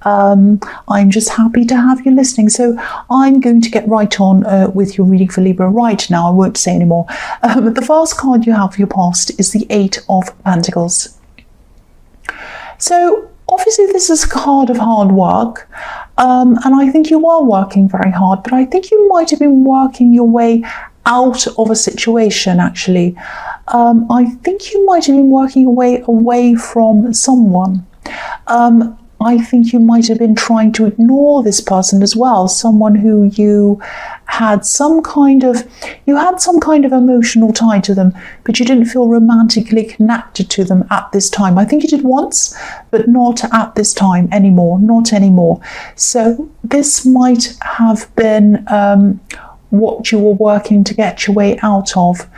I'm just happy to have you listening. So I'm going to get right on with your reading for Libra right now. I won't say anymore. But the first card you have for your past is the Eight of Pentacles. So obviously this is a card of hard work. And I think you are working very hard, but I think you might have been working your way out of a situation, actually. I think you might have been working your way away from someone. I think you might have been trying to ignore this person as well, someone who you had some kind of emotional tie to them, but you didn't feel romantically connected to them at this time. I think you did once, but not at this time anymore, not anymore. So this might have been what you were working to get your way out of,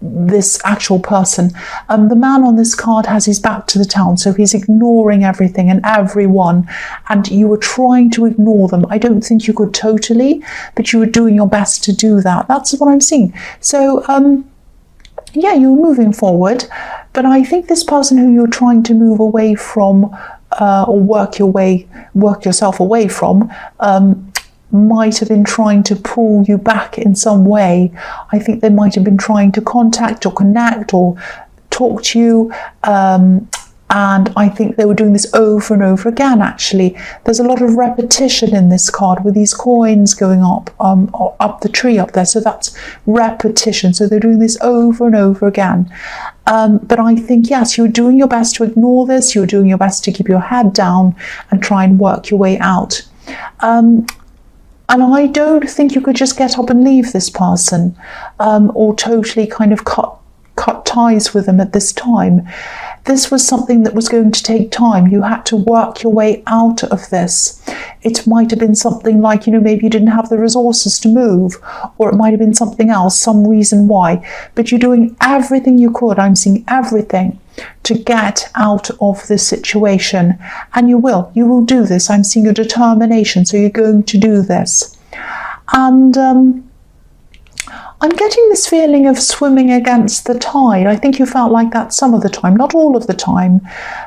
this actual person. The man on this card has his back to the town, so he's ignoring everything and everyone, and you were trying to ignore them. I don't think you could totally, but you were doing your best to do that. That's what I'm seeing. So yeah, you were moving forward, but I think this person who you're trying to move away from, or work yourself away from, might have been trying to pull you back in some way. I think they might have been trying to contact or connect or talk to you, and I think they were doing this over and over again. Actually, there's a lot of repetition in this card with these coins going up the tree up there, so that's repetition. So they're doing this over and over again. But I think, yes, you're doing your best to ignore this. You're doing your best to keep your head down and try and work your way out. And I don't think you could just get up and leave this person, or totally kind of cut ties with them at this time. This was something that was going to take time. You had to work your way out of this. It might have been something like, maybe you didn't have the resources to move, or it might have been something else, some reason why. But you're doing everything you could. I'm seeing everything to get out of this situation, and you will do this. I'm seeing your determination, so you're going to do this. And I'm getting this feeling of swimming against the tide. I think you felt like that some of the time, not all of the time,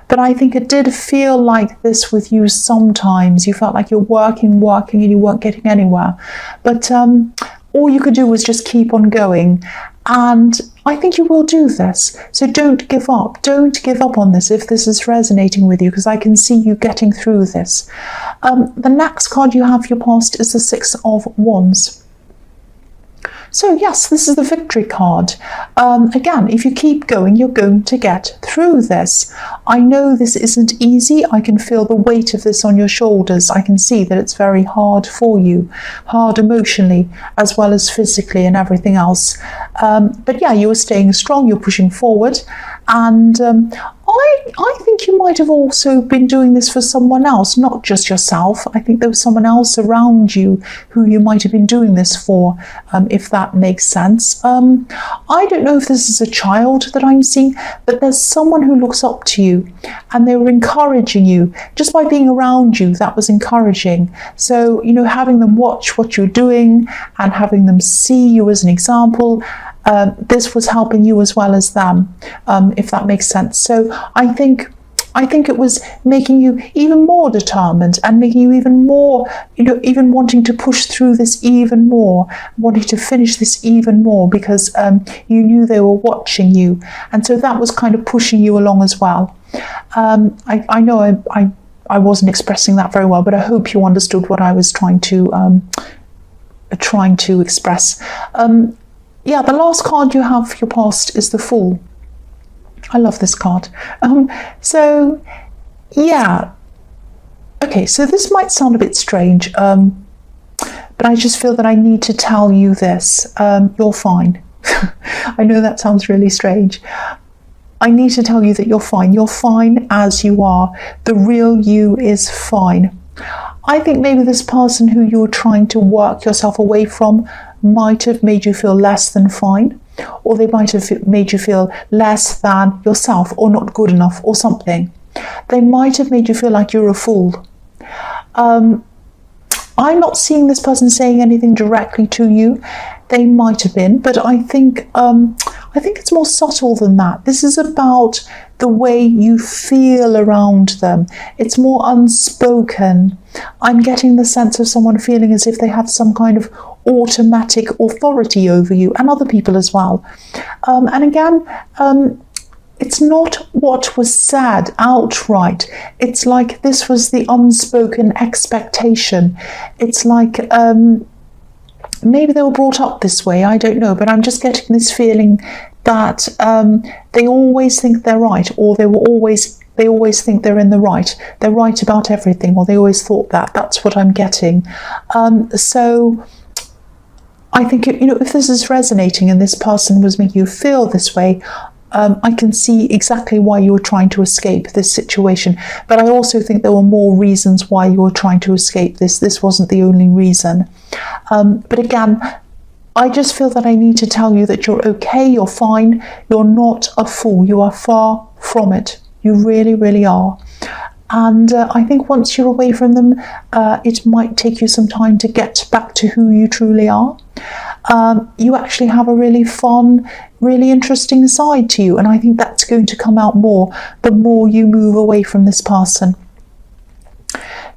but I think it did feel like this with you sometimes. You felt like you're working and you weren't getting anywhere, but all you could do was just keep on going. And I think you will do this. So don't give up. Don't give up on this if this is resonating with you, because I can see you getting through this. The next card you have for your past is the Six of Wands. So yes, this is the victory card. Again, if you keep going, you're going to get through this. I know this isn't easy. I can feel the weight of this on your shoulders. I can see that it's very hard for you, hard emotionally as well as physically and everything else. But yeah, you are staying strong, you're pushing forward. And I think you might have also been doing this for someone else, not just yourself. I think there was someone else around you who you might have been doing this for, if that makes sense. I don't know if this is a child that I'm seeing, but there's someone who looks up to you and they were encouraging you. Just by being around you, that was encouraging. So, having them watch what you're doing and having them see you as an example, this was helping you as well as them, if that makes sense. So I think it was making you even more determined and making you even more, even wanting to push through this even more, wanting to finish this even more, because you knew they were watching you. And so that was kind of pushing you along as well. I know I wasn't expressing that very well, but I hope you understood what I was trying to express. Yeah, the last card you have for your past is the Fool. I love this card. So, yeah. Okay, so this might sound a bit strange, but I just feel that I need to tell you this. You're fine. I know that sounds really strange. I need to tell you that you're fine. You're fine as you are. The real you is fine. I think maybe this person who you're trying to work yourself away from might have made you feel less than fine, or they might have made you feel less than yourself, or not good enough, or something. They might have made you feel like you're a fool. I'm not seeing this person saying anything directly to you. They might have been, but I think I think it's more subtle than that. This is about the way you feel around them. It's more unspoken. I'm getting the sense of someone feeling as if they have some kind of automatic authority over you and other people as well. And again, it's not what was said outright. It's like this was the unspoken expectation. It's like maybe they were brought up this way, I don't know, but I'm just getting this feeling that they always think they're right, or they always think they're in the right. They're right about everything, or they always thought that. That's what I'm getting. So I think, if this is resonating and this person was making you feel this way, I can see exactly why you were trying to escape this situation. But I also think there were more reasons why you were trying to escape this. This wasn't the only reason. But again, I just feel that I need to tell you that you're okay, you're fine, you're not a fool. You are far from it. You really, really are. And I think once you're away from them, it might take you some time to get back to who you truly are. You actually have a really fun, really interesting side to you, and I think that's going to come out more the more you move away from this person.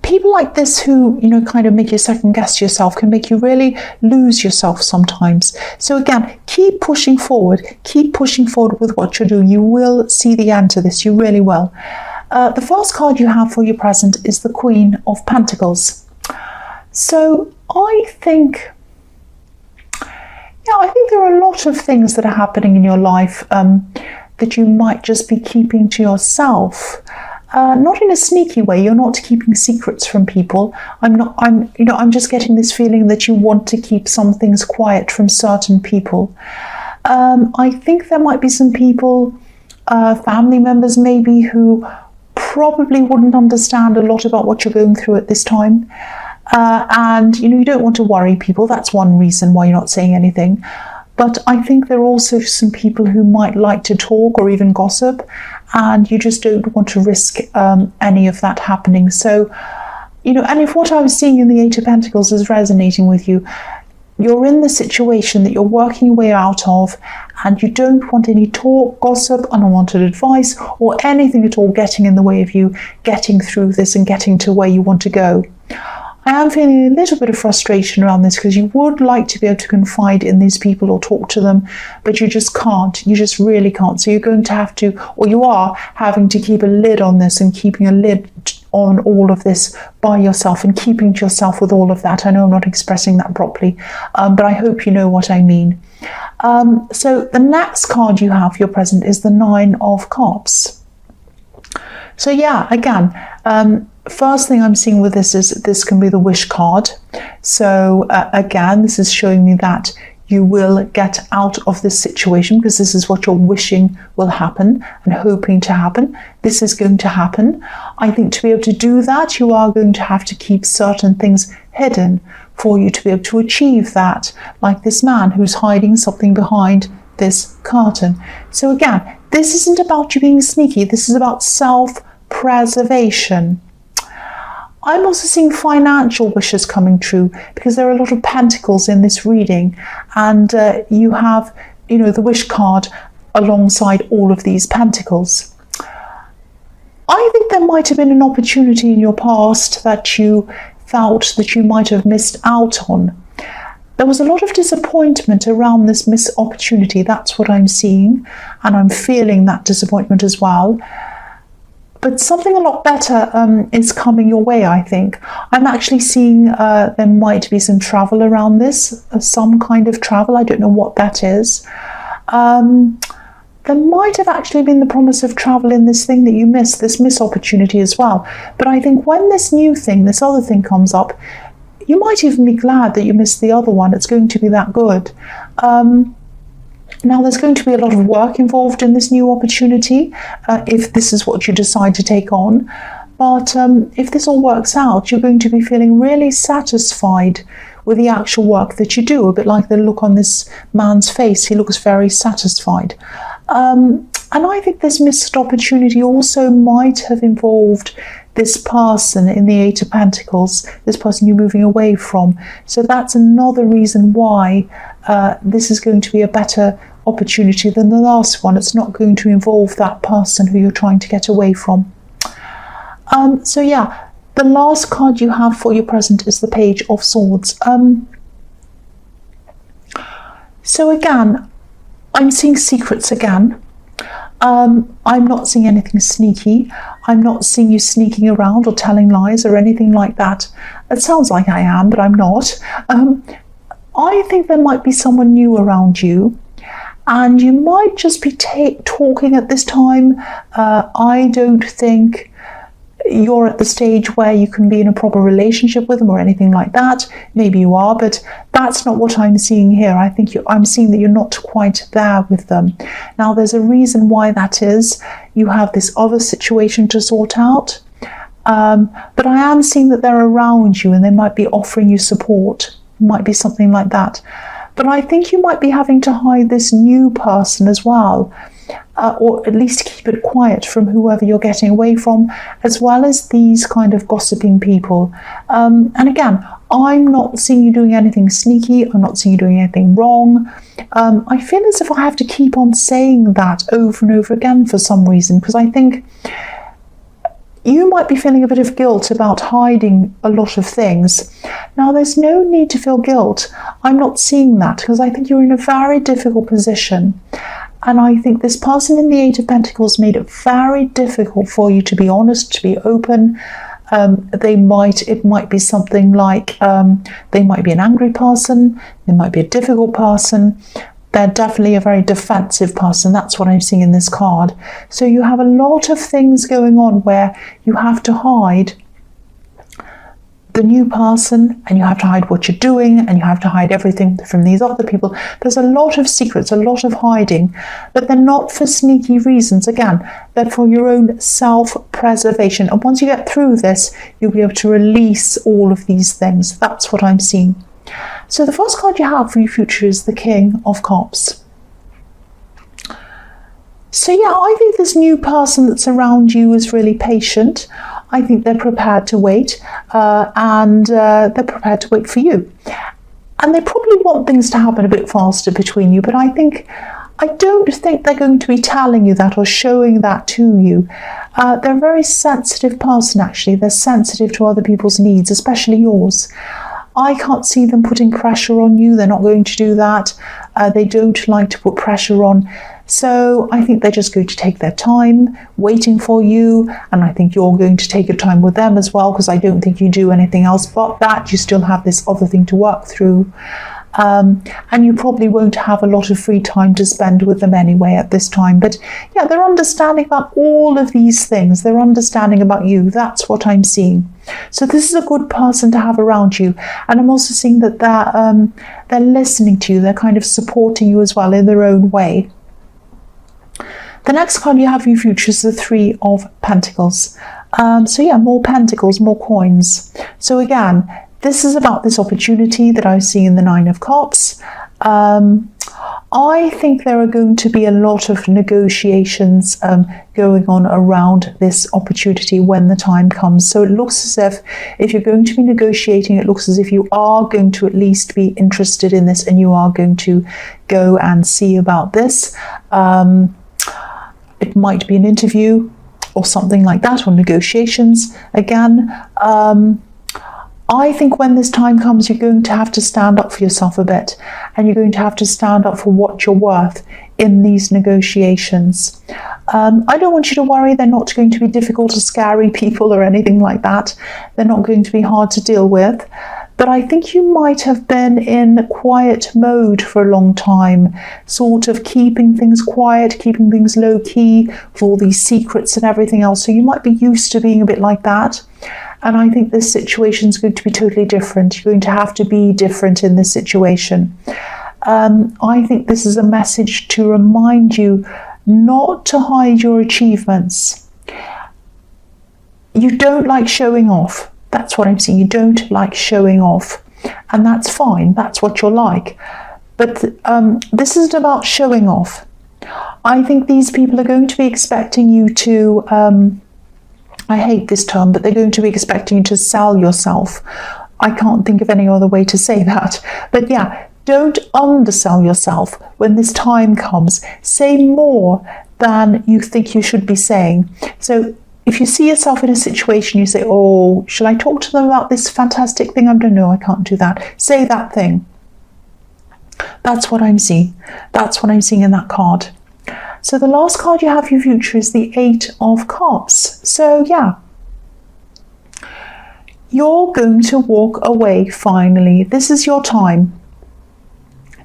People like this who, kind of make you second guess yourself can make you really lose yourself sometimes. So again, keep pushing forward with what you're doing. You will see the end to this, you really will. The first card you have for your present is the Queen of Pentacles. So I think there are a lot of things that are happening in your life that you might just be keeping to yourself. Not in a sneaky way. You're not keeping secrets from people. I'm just getting this feeling that you want to keep some things quiet from certain people. I think there might be some people, family members maybe, who probably wouldn't understand a lot about what you're going through at this time. And you don't want to worry people. That's one reason why you're not saying anything. But I think there are also some people who might like to talk or even gossip, and you just don't want to risk any of that happening. So, and if what I was seeing in the Eight of Pentacles is resonating with you, you're in the situation that you're working your way out of, and you don't want any talk, gossip, unwanted advice, or anything at all getting in the way of you getting through this and getting to where you want to go. I am feeling a little bit of frustration around this because you would like to be able to confide in these people or talk to them, but you just can't. You just really can't. So you're going to have to, or you are having to keep a lid on this and keeping a lid on all of this by yourself and keeping to yourself with all of that. I know I'm not expressing that properly, but I hope you know what I mean. So the next card you have, your present, is the Nine of Cups. So yeah, again, first thing I'm seeing with this is this can be the wish card. So again, this is showing me that you will get out of this situation because this is what you're wishing will happen and hoping to happen. This is going to happen. I think to be able to do that, you are going to have to keep certain things hidden for you to be able to achieve that, like this man who's hiding something behind this curtain. So again, this isn't about you being sneaky. This is about self-preservation. I'm also seeing financial wishes coming true because there are a lot of pentacles in this reading, and you have, the wish card alongside all of these pentacles. I think there might have been an opportunity in your past that you felt that you might have missed out on. There was a lot of disappointment around this missed opportunity. That's what I'm seeing, and I'm feeling that disappointment as well. But something a lot better is coming your way, I think. I'm actually seeing there might be some travel around this, some kind of travel. I don't know what that is. There might have actually been the promise of travel in this thing that you missed, this miss opportunity as well. But I think when this new thing, this other thing comes up, you might even be glad that you missed the other one. It's going to be that good. Now, there's going to be a lot of work involved in this new opportunity, if this is what you decide to take on. But if this all works out, you're going to be feeling really satisfied with the actual work that you do, a bit like the look on this man's face. He looks very satisfied. And I think this missed opportunity also might have involved this person in the Eight of Pentacles, this person you're moving away from. So that's another reason why this is going to be a better opportunity than the last one. It's not going to involve that person who you're trying to get away from. So yeah, the last card you have for your present is the Page of Swords. So again, I'm seeing secrets again. I'm not seeing anything sneaky. I'm not seeing you sneaking around or telling lies or anything like that. It sounds like I am, but I'm not. I think there might be someone new around you, and you might just be talking at this time. I don't think you're at the stage where you can be in a proper relationship with them or anything like that. Maybe you are, but that's not what I'm seeing here. I think I'm seeing that you're not quite there with them. Now, there's a reason why that is. You have this other situation to sort out. But I am seeing that they're around you and they might be offering you support. It might be something like that. But I think you might be having to hide this new person as well. Or at least keep it quiet from whoever you're getting away from, as well as these kind of gossiping people. And again, I'm not seeing you doing anything sneaky. I'm not seeing you doing anything wrong. I feel as if I have to keep on saying that over and over again for some reason, because I think you might be feeling a bit of guilt about hiding a lot of things. Now, there's no need to feel guilt. I'm not seeing that, because I think you're in a very difficult position. And I think this person in the Eight of Pentacles made it very difficult for you to be honest, to be open. It might be something like they might be an angry person, they might be a difficult person. They're definitely a very defensive person. That's what I'm seeing in this card. So you have a lot of things going on where you have to hide the new person, and you have to hide what you're doing, and you have to hide everything from these other people. There's a lot of secrets, a lot of hiding, but they're not for sneaky reasons. Again, they're for your own self-preservation. And once you get through this, you'll be able to release all of these things. That's what I'm seeing. So the first card you have for your future is the King of Cups. So yeah, I think this new person that's around you is really patient. I think they're prepared to wait, and they're prepared to wait for you. And they probably want things to happen a bit faster between you, but I don't think they're going to be telling you that or showing that to you. They're a very sensitive person, actually. They're sensitive to other people's needs, especially yours. I can't see them putting pressure on you. They're not going to do that. They don't like to put pressure on. So I think they're just going to take their time waiting for you. And I think you're going to take your time with them as well, because I don't think you do anything else but that. You still have this other thing to work through. And you probably won't have a lot of free time to spend with them anyway at this time. But yeah, they're understanding about all of these things. They're understanding about you. That's what I'm seeing. So this is a good person to have around you. And I'm also seeing that they're listening to you. They're kind of supporting you as well in their own way. The next card you have in your future is the Three of Pentacles. So yeah, more pentacles, more coins. So again, this is about this opportunity that I see in the Nine of Cups. I think there are going to be a lot of negotiations going on around this opportunity when the time comes. So it looks as if you're going to be negotiating, it looks as if you are going to at least be interested in this and you are going to go and see about this. It might be an interview or something like that, or negotiations. Again, I think when this time comes, you're going to have to stand up for yourself a bit, and you're going to have to stand up for what you're worth in these negotiations. I don't want you to worry. They're not going to be difficult or scary people or anything like that. They're not going to be hard to deal with. But I think you might have been in quiet mode for a long time, sort of keeping things quiet, keeping things low key, with all these secrets and everything else. So you might be used to being a bit like that. And I think this situation is going to be totally different. You're going to have to be different in this situation. I think this is a message to remind you not to hide your achievements. You don't like showing off. That's what I'm seeing. You don't like showing off. And that's fine. That's what you're like. But this isn't about showing off. I think these people are going to be expecting you to... I hate this term, but they're going to be expecting you to sell yourself. I can't think of any other way to say that. But yeah, don't undersell yourself when this time comes. Say more than you think you should be saying. So if you see yourself in a situation, you say, oh, shall I talk to them about this fantastic thing I've done? No, I can't do that. Say that thing. That's what I'm seeing. That's what I'm seeing in that card. So the last card you have for your future is the 8 of Cups. So yeah, you're going to walk away finally. This is your time.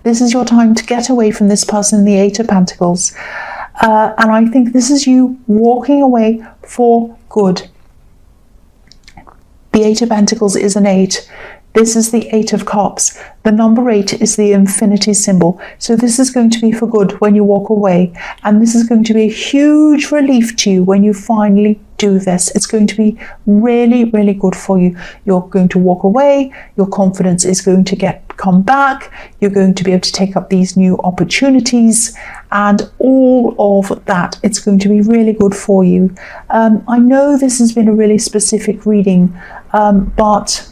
This is your time to get away from this person in the 8 of Pentacles. And I think this is you walking away for good. The 8 of Pentacles is an 8. This is the 8 of Cups. The number 8 is the infinity symbol. So this is going to be for good when you walk away. And this is going to be a huge relief to you when you finally do this. It's going to be really, really good for you. You're going to walk away. Your confidence is going to come back. You're going to be able to take up these new opportunities and all of that. It's going to be really good for you. I know this has been a really specific reading, but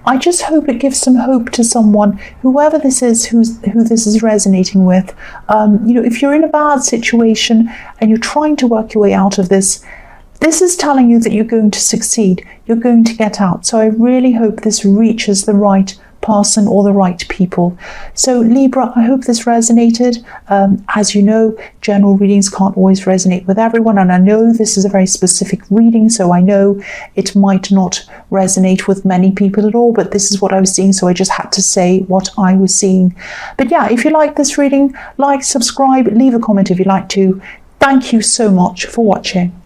I just hope it gives some hope to someone, whoever this is, who this is resonating with. If you're in a bad situation and you're trying to work your way out of this, this is telling you that you're going to succeed. You're going to get out. So I really hope this reaches the right person or the right people. So Libra, I hope this resonated. As you know, general readings can't always resonate with everyone, and I know this is a very specific reading, so I know it might not resonate with many people at all, but this is what I was seeing, so I just had to say what I was seeing. But yeah, if you like this reading, like, subscribe, leave a comment if you'd like to. Thank you so much for watching.